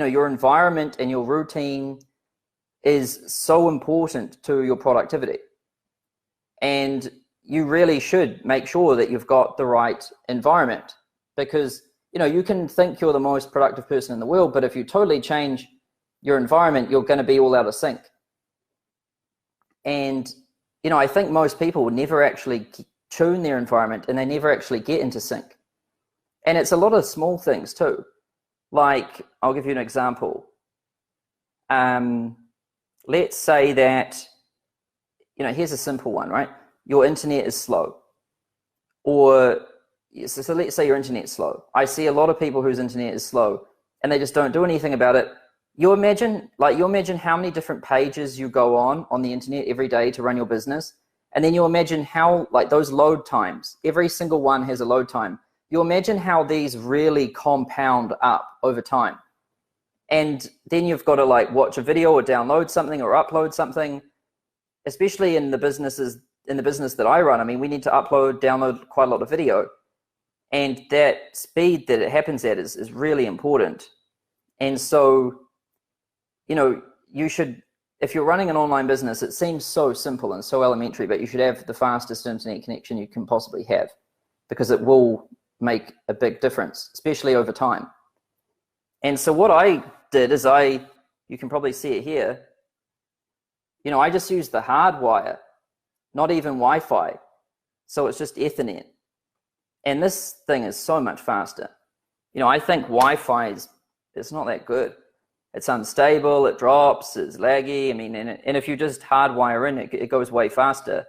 your environment and your routine is so important to your productivity. And you really should make sure that you've got the right environment, because you can think you're the most productive person in the world, but if you totally change your environment, you're going to be all out of sync. And I think most people never actually tune their environment, and they never actually get into sync. And it's a lot of small things too. Like, I'll give you an example. Let's say that, here's a simple one, right? Your internet is slow. Or, so let's say your internet's slow. I see a lot of people whose internet is slow and they just don't do anything about it. You imagine how many different pages you go on the internet every day to run your business. And then you imagine how, those load times, every single one has a load time. You imagine how these really compound up over time. And then you've got to watch a video or download something or upload something, especially in the business that I run. I mean, we need to download quite a lot of video. And that speed that it happens at is really important. And so, you should, if you're running an online business, it seems so simple and so elementary, but you should have the fastest internet connection you can possibly have, because it will make a big difference, especially over time. And so what I did is you can probably see it here, I just used the hard wire, not even Wi-Fi. So it's just Ethernet. And this thing is so much faster. I think Wi-Fi it's not that good. It's unstable, it drops, it's laggy. I mean, and if you just hardwire in, it goes way faster.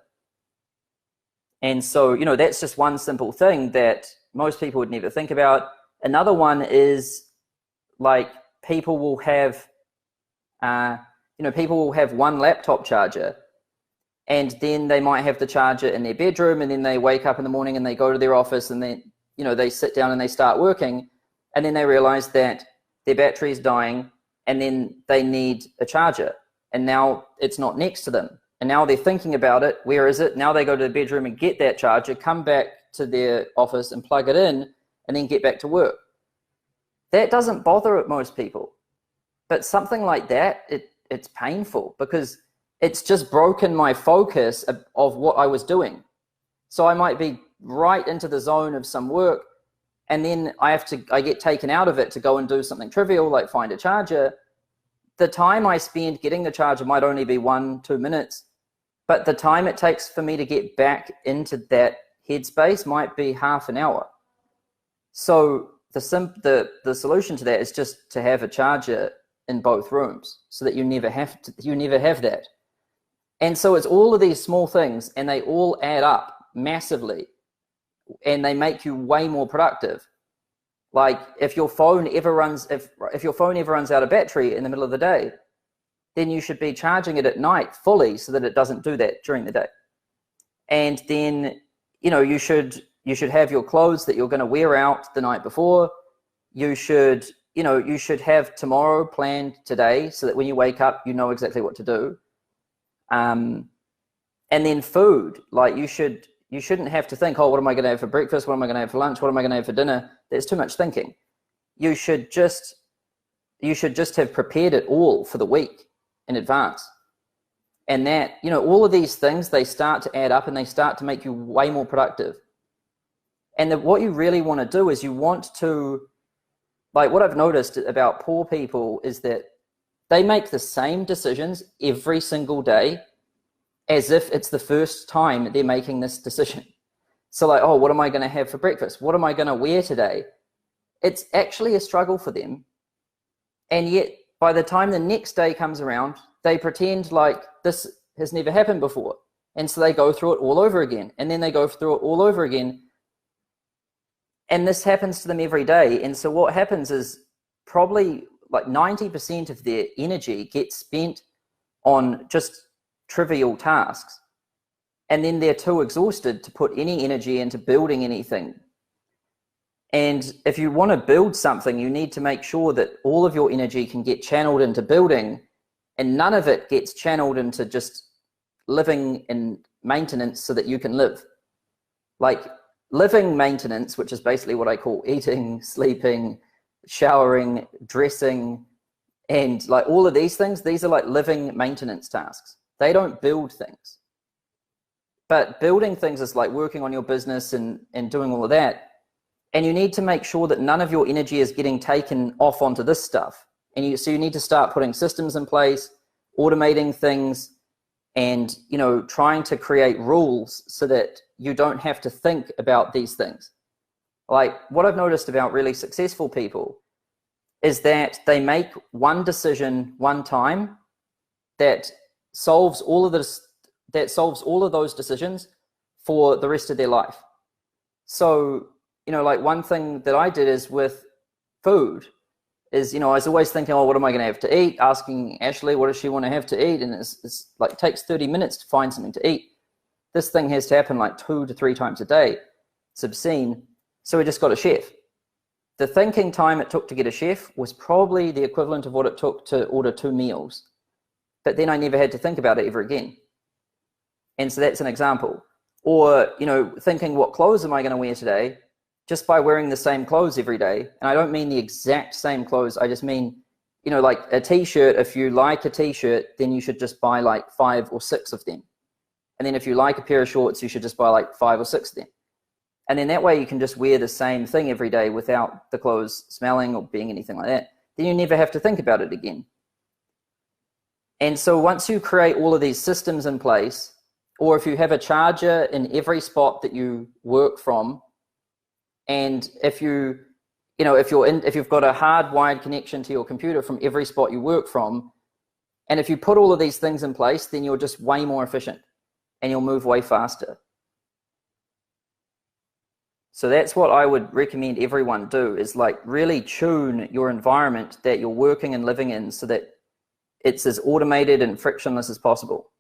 And so, that's just one simple thing that most people would never think about. Another one is people will have, people will have one laptop charger, and then they might have the charger in their bedroom, and then they wake up in the morning and they go to their office and then, they sit down and they start working, and then they realize that their battery is dying, and then they need a charger, and now it's not next to them. And now they're thinking about it. Where is it? Now they go to the bedroom and get that charger, come back to their office and plug it in, and then get back to work. That doesn't bother most people. But something like that, it's painful, because it's just broken my focus of what I was doing. So I might be right into the zone of some work, and then I get taken out of it to go and do something trivial, like find a charger. The time I spend getting the charger might only be 1-2 minutes, but the time it takes for me to get back into that headspace might be half an hour. So the solution to that is just to have a charger in both rooms, so that you never have that. And so it's all of these small things, and they all add up massively, and they make you way more productive. Like, if your phone ever runs out of battery in the middle of the day, then you should be charging it at night fully, so that it doesn't do that during the day. And then, you should have your clothes that you're going to wear out the night before. You should have tomorrow planned today, so that when you wake up, you know exactly what to do. And then food, you shouldn't have to think, oh, what am I going to have for breakfast? What am I going to have for lunch? What am I going to have for dinner? There's too much thinking. You should just have prepared it all for the week in advance. And that, all of these things, they start to add up, and they start to make you way more productive. And what you really want to do is you want to, what I've noticed about poor people is that they make the same decisions every single day, as if it's the first time they're making this decision. So oh, what am I going to have for breakfast? What am I going to wear today? It's actually a struggle for them. And yet, by the time the next day comes around, they pretend like this has never happened before. And so they go through it all over again. And then they go through it all over again. And this happens to them every day. And so what happens is probably 90% of their energy gets spent on just trivial tasks, and then they're too exhausted to put any energy into building anything. And if you want to build something, you need to make sure that all of your energy can get channeled into building, and none of it gets channeled into just living in maintenance so that you can live. Living maintenance, which is basically what I call eating, sleeping, showering, dressing, And like all of these things, these are like living maintenance tasks. They don't build things. But building things is like working on your business and doing all of that. And you need to make sure that none of your energy is getting taken off onto this stuff. And so you need to start putting systems in place, automating things, and, you know, trying to create rules so that you don't have to think about these things. Like what I've noticed about really successful people is that they make one decision one time that solves all of those decisions for the rest of their life. So, you know, like one thing that I did is with food is, you know, I was always thinking, oh, what am I going to have to eat? Asking Ashley, what does she want to have to eat? And it's like, it takes 30 minutes to find something to eat. This thing has to happen like 2 to 3 times a day. It's obscene. So we just got a chef. The thinking time it took to get a chef was probably the equivalent of what it took to order 2 meals. But then I never had to think about it ever again. And so that's an example. Or, you know, thinking, what clothes am I going to wear today? Just by wearing the same clothes every day. And I don't mean the exact same clothes. I just mean, you know, like a t-shirt. If you like a t-shirt, then you should just buy like 5 or 6 of them. And then if you like a pair of shorts, you should just buy like 5 or 6 of them. And then that way you can just wear the same thing every day without the clothes smelling or being anything like that. Then you never have to think about it again. And so once you create all of these systems in place, or if you have a charger in every spot that you work from, and if you've got a hardwired connection to your computer from every spot you work from, and if you put all of these things in place, then you're just way more efficient and you'll move way faster. So that's what I would recommend everyone do, is like really tune your environment that you're working and living in so that it's as automated and frictionless as possible.